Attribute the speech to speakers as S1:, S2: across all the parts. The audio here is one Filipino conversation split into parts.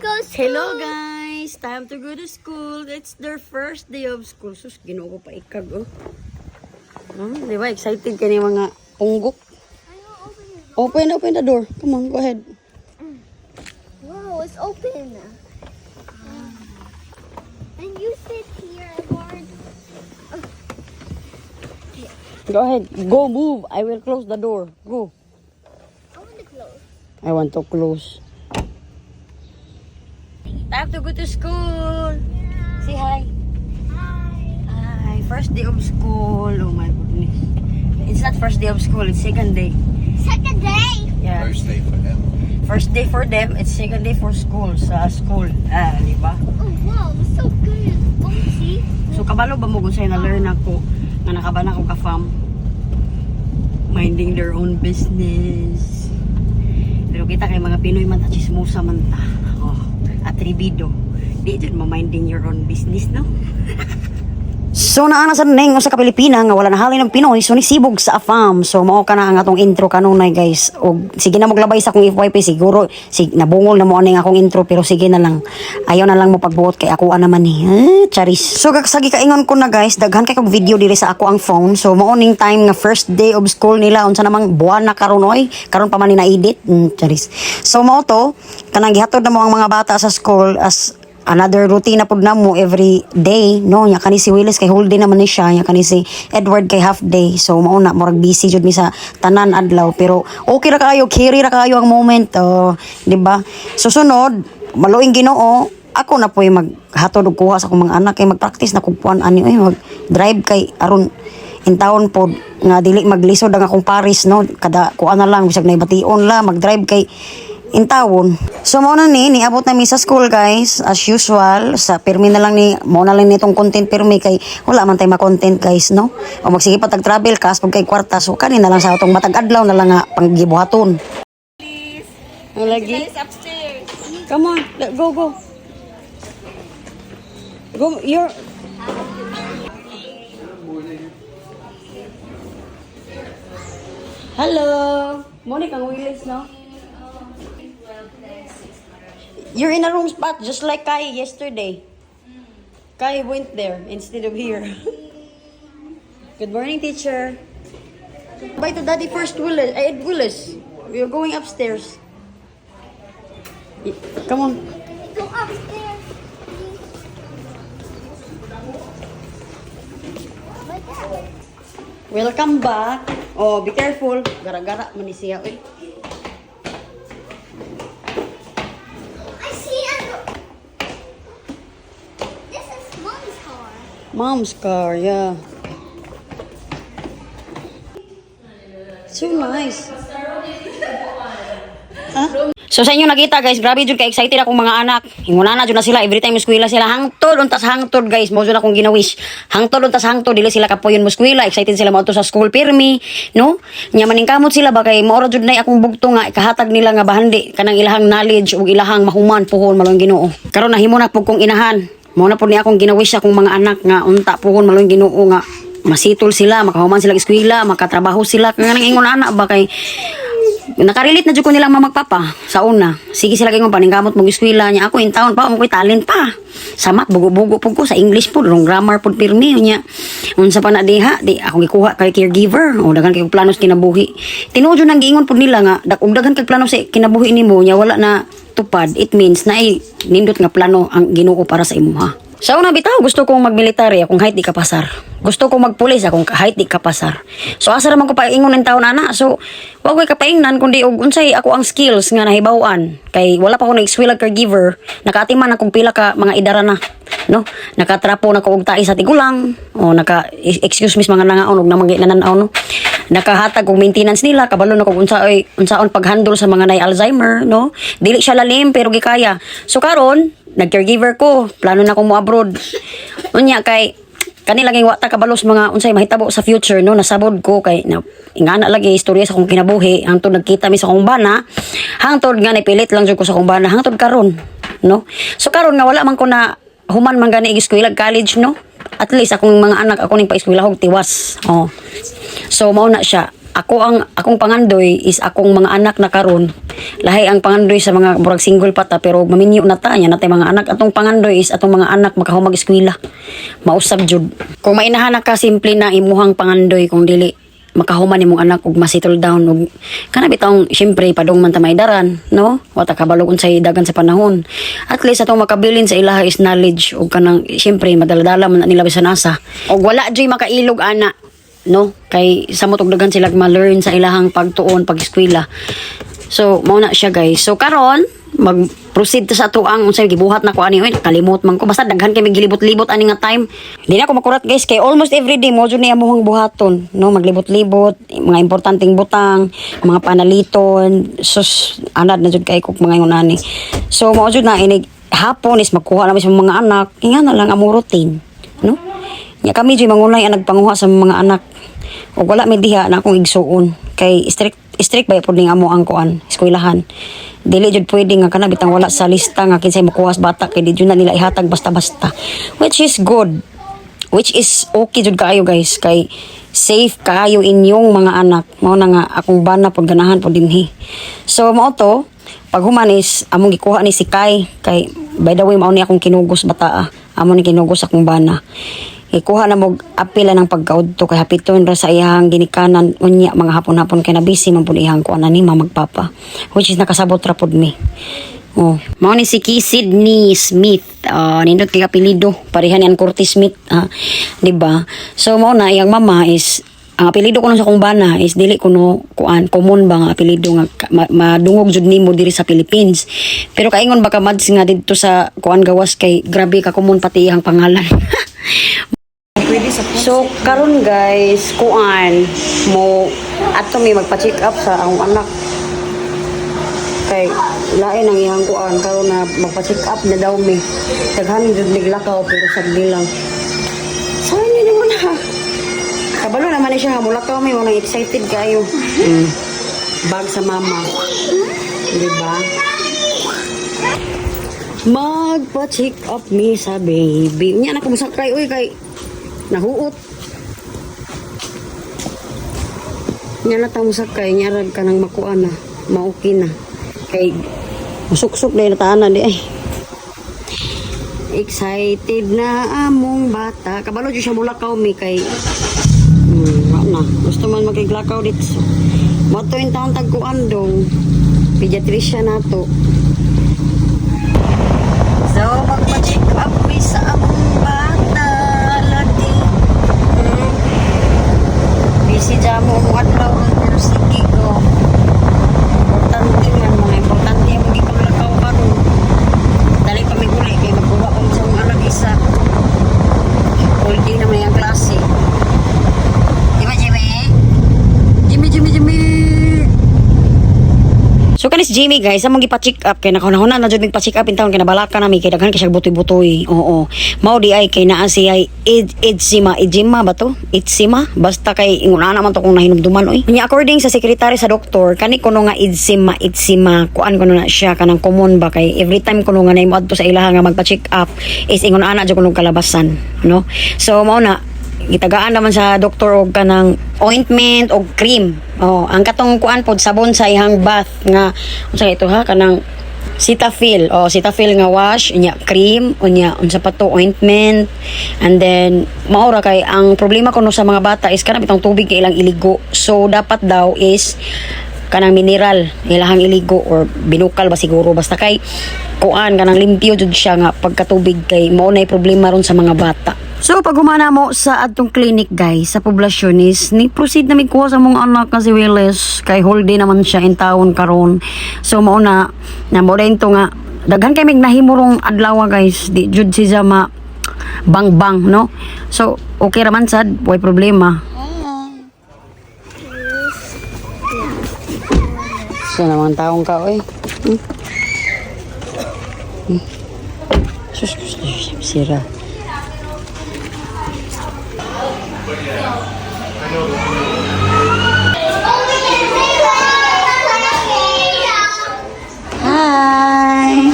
S1: go school.
S2: Hello guys! Time to go to school. It's their first day of school. Sus, ginoo ko pa ikag, oh. Di ba? Excited ka niya mga punggok. Open the door. Come on, go ahead.
S1: Wow, it's open. And you sit here, Edward.
S2: Go ahead. Go, move. I will close the door. Go.
S1: I want to close.
S2: I want to close. Time to go to school.
S1: Yeah.
S2: Say hi.
S1: Hi.
S2: Hi. First day of school. Oh my goodness. It's not first day of school. It's second day.
S1: Second day.
S2: Yeah.
S3: First day for them.
S2: First day for them. It's second day for school. Sa school. Di ba?
S1: Oh wow, it's so good. Bouncy.
S2: So kabalo ba mo kung sa'yo na-learn ako nga nakabana ko ka-fam minding their own business. Pero kita kay mga Pinoy man ta chismosa man ta. Oh, atribido. Di jud mo minding your own business, no? So naana sa neng sa Pilipina nga wala na halin ng Pinoy so nisibog sa AFAM. So mao ka na ang atong intro kanunay guys. Og sige na maglabay sa akong FYP siguro nabungol na mo ani akong intro pero sige na lang. Ayaw na lang mo pagbuot kay ako naman ni. Charis. So sagi kaingon ko na guys, daghan kay kog video diri sa ako ang phone. So mao ning time nga first day of school nila unsa namang buwan na karon oy. Karon pa man ni na edit. Charis. So mao to kanang gihatod na mo ang mga bata sa school as another routine na pud namo every day, no? Nya kani si Willis kay whole day naman ni siya, nya kani si Edward kay half day. So mao na murag busy jud mi sa tanan adlaw pero okay ra kayo, carry ra kayo ang moment, di ba? Susunod, maluing Ginoo, ako na po'y maghatod og kuha sa akong mga anak kay mag-practice na kog puan ani mag-drive kay aron in town pod nga dili maglisod ang akong Paris, no? Kada kuan na lang bisag naibation la mag-drive kay in town. So mo na niabot na mi sa school guys as usual sa permi na lang ni mo na lang nitong content permi kay wala man tay ma-content guys, no? O magsige pa tag travel kas pag kay kwarta so kani na lang sa atong matag adlaw na lang nga panggibuhaton. Please. Lagi.
S1: Upstairs.
S2: Come on, go. Go, you're Hello. Monica Willis, no? You're in a wrong spot, just like Kai yesterday. Kai went there instead of here. Good morning, teacher. Bye to Daddy first, Willis. Ed Willis. We are going upstairs. Come on.
S1: Go upstairs. Like that.
S2: Welcome back. Oh, be careful. Gara-gara man ni siya. Mom's car, yeah. So nice. Huh? So sa inyo nakita guys, grabe jud ka excited akong mga anak. Inguna jud na sila every time eskwela sila hangtod untas hangtod guys. Mo jud akong ginawish. Hangtod untas hangtod dili sila kapoyon mo eskwela. Excited sila mao sa school pirmi, no? Nya maning kamot sila ba kay mao jud nay akong bugto nga ikahatag nila nga bahandi kanang ilahang knowledge ug ilahang mahuman puhon malong Ginoo. Karon nahimo na pug kong inahan. Mao na pud ni akong ginawish akong mga anak nga unta puhon malong Ginoo nga masitol sila, makahuman sila eskwela, makatrabaho sila. Kanang ingon anak ba kay nakarelate na jud ko nilang mamagpapa sa una. Sige sila kay paningkamot mo eskwela nya ako in town pa mo koy talent pa. Samat bugo-bugo pud ko sa English pud, wrong grammar pud pirmi nya. Unsa pa na diha, di ako gikuha kay caregiver. O daghan kay plano sa kinabuhi. Tinuod jud nang giingon pud nila nga daghan kay plano sa kinabuhi nimo nya wala na tupad. It means na nindot nga plano ang Ginoo para sa imo ha. Sa una bitaw gusto kong magmilitary akong height di kapasar. Gusto kong magpulis akong height di kapasar. So asa ra man ko paingon ng taon ana. So wa koy kapaingnan kundi og unsay ako ang skills nga nahibaw-an kay wala pa ko na-eskwela caregiver. Nakaatiman akong pila ka mga idara na, no? Nakatrapo na ko og tae sa tigulang o excuse me mga nangaon og namanggi nananaw, no? Nakahatag og maintenance nila kabalo na ko unsaon paghandle sa mga nay Alzheimer, no? Dili siya lalim pero gikaya. So karon nag-caregiver ko, plano na akong mo-abroad. Unya kay kanila laging wata kabalos mga unsay mahitabo sa future, no? Nasabod ko kay ingana lagi istorya sa akong kinabuhi hangtod nagkita mi sa akong bana, hangtod nga nipilit lang jud ko sa akong bana hangtod karon, no? So karon nga wala man ko na human man gani eskwela college, no? At least akong mga anak ako ning pa-eskwela og tiwas. Oh. So mao na siya. akong pangandoy is akong mga anak na karon. Lahi ang pangandoy sa mga murag single pata pero maminyo na ta nya natay mga anak. Atong pangandoy is atong mga anak makahumag eskwela. Mausab jud. Kung mainahan ka simple na imuhang pangandoy kung dili makahuman nimong anak ug ma-settle down ug kana bitong syempre padung man ta maidaran no wata kabalog unsay dagan sa panahon at least atong makabilin sa ilaha is knowledge ug kanang syempre madaladala man na nila bisan asa ug wala joy makailog ana no kay samot og daghan sila ma-learn sa ilahang pagtuon pag-eskwela so mao na siya guys so karon mag-proceed ta sa atuang unsay gibuhat na ko ani oy kalimot man ko basta daghan kay gilibot-libot ani nga time di na ko makurat guys kay almost every day mo jud ni amuhang buhaton no maglibot-libot mga importanteng butang mga panaliton sus anad na jud kay kog mga yunani so mao jud na inig hapon is magkuha na sa mga anak inga na lang amo routine no nya kami jud mangulay ang nagpanguha sa mga anak ug wala mi diha na akong igsuon kay strict ba pud ning amo ang kuan eskwelahan dili jud pwede nga kana bitang wala sa lista nga kinsay makuha sa bata kay di jud na nila ihatag basta-basta which is good which is okay jud kaayo guys kay safe kaayo inyong mga anak mao na nga akong bana pud ganahan pud dinhi so mao to pag humanis among gikuha ni si Kai kay by the way mao ni akong kinugos bata amo ni kinugos akong bana ikuha na mo apila ng pagkaudto kay hapiton ra sa iyang ginikanan unya mga hapon-hapon kay na busy man pud iyang kuan ani magpapa which is nakasabot ra pud mi oh mao ni si Sydney Smith nindot kay apelyido pareha ni Curtis Smith di ba so mao na iyang mama is ang apelyido ko sa kong bana is dili kuno kuan common ba nga apelyido nga madungog jud nimo diri sa Philippines pero kaingon baka mads nga didto sa kuan gawas kay grabe ka common pati iyang pangalan so karon guys kuan mo ato mi magpa-check up sa akong anak kay lain ang iyang kuan karon na magpa-check up na daw mi daghan jud niglakaw pero sagdi lang saan ni mo na kabalo naman siya nga mulakaw mi mo excited kayo bag sa mama di ba magpa-check up mi sa baby nya na kumusakay oy kay nahuot nya na tamo sakay nya rag ka nang makuan na mauki na kay musuksok dahil nataan di ay excited na among bata kabalo dyan siya mulakaw mi kay na gusto man makiglakaw dito mato yung taon tagkuan dong pediatrician nato so magpa-check up mi sa among bata busy jamo mo adlaw pero sige ko importante yan mga importante yung magigulakaw karon dali kami uli kay magkuha ko sa mga anak isa all day naman yung klase di ba Jimmy so kanis Jimmy guys among gipa-check up kay nakahuna na jud pa-check up in taon kay nabalaka nami kay daghan kay siya butoy-butoy oo mao di ay kay naa siya eczema ba to eczema basta kay inguna naman to kung nahinumduman oy nya according sa secretary sa doktor kani kuno nga eczema kuan kuno na siya kanang common ba kay every time kuno nga nahimo adto sa ilaha nga magpa-check up is ingon ana jud kuno kalabasan no so mao na gitagaan naman sa doktor og kanang ointment og cream ang katong kuan pod sabon sa ihang bath nga unsa ito ha kanang Cetaphil nga wash unya cream unya unsa pa to ointment and then maura kay ang problema kuno sa mga bata is kanang bitong tubig kay ilang iligo so dapat daw is kanang mineral ilahang iligo or binukal ba siguro basta kay kuan kanang limpyo jud siya nga pagkatubig kay mao nay problema ron sa mga bata so pag humana mo sa adtong clinic guys sa poblasyon is ni proceed na mikuha sa mga anak nga si Willis kay holiday naman siya in taon karon so mao na mo to nga daghan kay mig nahimurong adlaw guys di jud siya ma bang no so okay ra man sad way problema so naman taong ka oy sus sira Hi.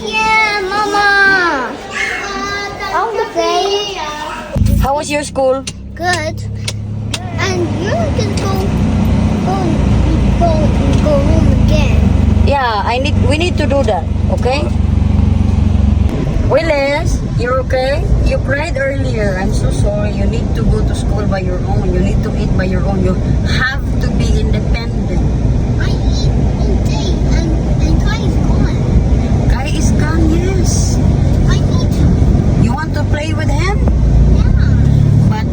S1: Yeah, Mama. birthday.
S2: How was your school?
S1: Good. And you can go home again.
S2: Yeah, we need to do that, okay? Willis, you're okay? You cried earlier. I'm so sorry. You need to go to school by your own. You need to eat by your own. You have to be independent.
S1: I eat all day and Kai is gone.
S2: Kai is gone, yes.
S1: I need to.
S2: You want to play with him?
S1: Yeah.
S2: But,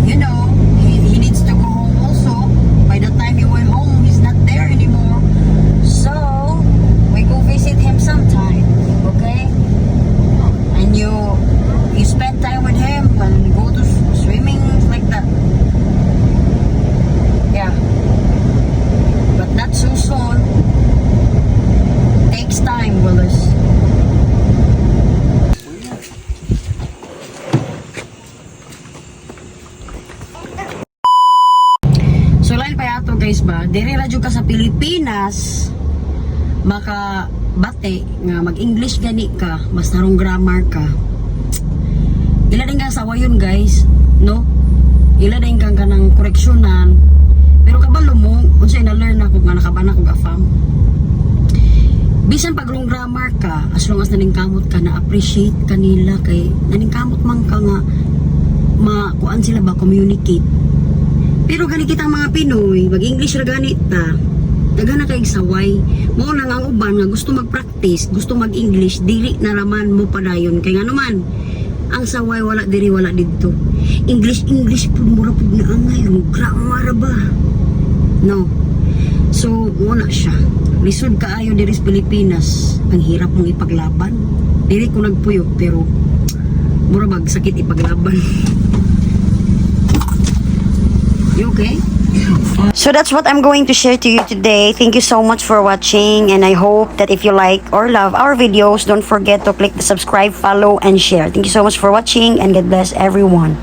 S2: you know, he needs to go home also. By the time you went home, he's not there anymore. So, we go visit him sometime, okay? And you spend time with him and go to swimming like that. Yeah. But not so soon. Takes time, Willis. So lain pa yato guys ba, diri ra jud ka sa Pilipinas maka bate nga mag-English gani ka, mas narong grammar ka. Ila din ka sa wayon guys, no? Ila din kang kanang koreksyonan. Pero kabalo mo, unsay na-learn ako nga nakabana ko afam. Bisan pag wrong grammar ka, as long as naningkamot ka na appreciate kanila kay naningkamot man ka nga kuan sila ba communicate. Pero gani kitang mga Pinoy, mag-English ra ganit ta. Daga na kay saway. Mo nang ang uban nga gusto mag-practice, gusto mag-English, dili na raman mo padayon kay nga naman. Ang saway wala diri wala didto. English pud mura pud na angay, grammar ba. No. So, wala siya. Lisod kaayo diri sa Pilipinas. Ang hirap mong ipaglaban. Dili ko nagpuyo pero mura bag sakit ipaglaban. You okay? So that's what I'm going to share to you today. Thank you so much for watching, and I hope that if you like or love our videos, don't forget to click the subscribe, follow, and share. Thank you so much for watching, and God bless everyone.